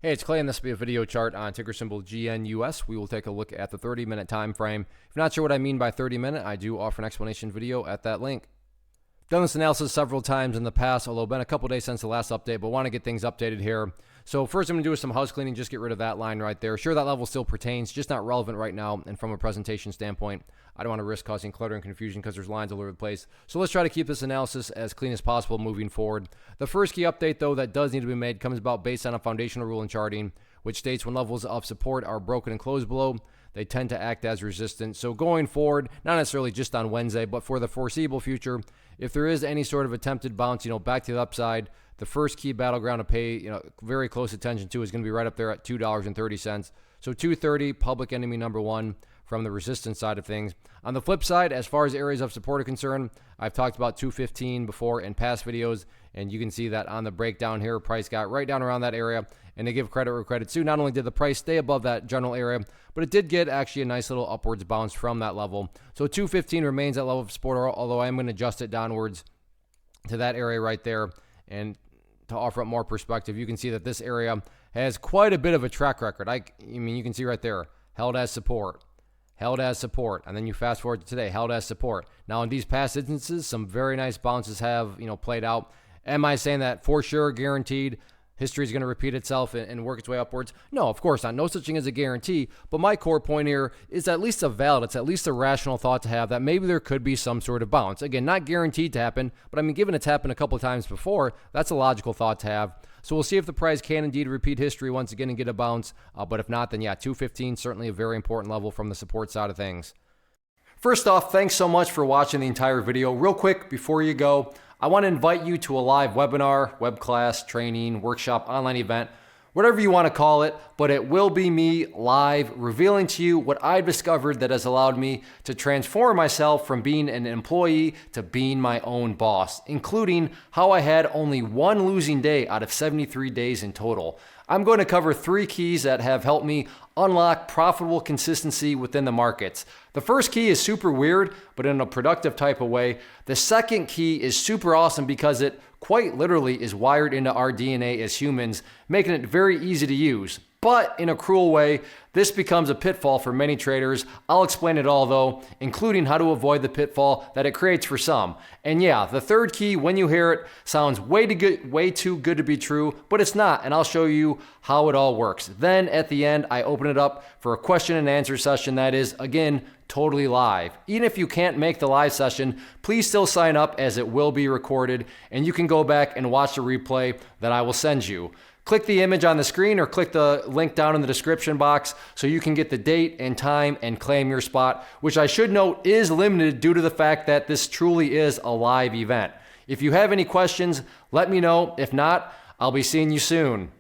Hey, it's Clay, and this will be a video chart on ticker symbol GNUS. We will take a look at the 30-minute time frame. If you're not sure what I mean by 30-minute, I do offer an explanation video at that link. Done this analysis several times in the past, although been a couple days since the last update, but want to get things updated here. So first I'm going to do some house cleaning, just get rid of that line right there. Sure, that level still pertains, just not relevant right now, and from a presentation standpoint, I don't want to risk causing clutter and confusion because there's lines all over the place. So let's try to keep this analysis as clean as possible moving forward. The first key update, though, that does need to be made comes about based on a foundational rule in charting, which states when levels of support are broken and closed below, they tend to act as resistance. So going forward, not necessarily just on Wednesday, but for the foreseeable future, if there is any sort of attempted bounce, back to the upside, the first key battleground to pay, very close attention to is going to be right up there at $2.30. So 230, public enemy number one from the resistance side of things. On the flip side, as far as areas of support are concerned, I've talked about 215 before in past videos, and you can see that on the breakdown here, price got right down around that area. And to give credit where credit's due, not only did the price stay above that general area, but it did get actually a nice little upwards bounce from that level. So 215 remains that level of support, although I'm going to adjust it downwards to that area right there. And to offer up more perspective, you can see that this area has quite a bit of a track record. I mean, you can see right there, held as support, and then you fast forward to today, held as support. Now, in these past instances, some very nice bounces have, played out. Am I saying that for sure, guaranteed, history is going to repeat itself and work its way upwards? No, of course not. No such thing as a guarantee. But my core point here is at least it's at least a rational thought to have that maybe there could be some sort of bounce. Again, not guaranteed to happen, but I mean, given it's happened a couple of times before, that's a logical thought to have. So we'll see if the price can indeed repeat history once again and get a bounce. But if not, then yeah, 215, certainly a very important level from the support side of things. First off, thanks so much for watching the entire video. Real quick, before you go, I want to invite you to a live webinar, web class, training, workshop, online event, whatever you want to call it, but it will be me live revealing to you what I've discovered that has allowed me to transform myself from being an employee to being my own boss, including how I had only one losing day out of 73 days in total. I'm going to cover 3 keys that have helped me unlock profitable consistency within the markets. The first key is super weird, but in a productive type of way. The second key is super awesome because it quite literally is wired into our DNA as humans, making it very easy to use. But in a cruel way, this becomes a pitfall for many traders. I'll explain it all though, including how to avoid the pitfall that it creates for some. And yeah, the third key, when you hear it, sounds way too good to be true, but it's not, and I'll show you how it all works. Then at the end, I open it up for a question and answer session that is, again, totally live. Even if you can't make the live session, please still sign up as it will be recorded, and you can go back and watch the replay that I will send you. Click the image on the screen or click the link down in the description box so you can get the date and time and claim your spot, which I should note is limited due to the fact that this truly is a live event. If you have any questions, let me know. If not, I'll be seeing you soon.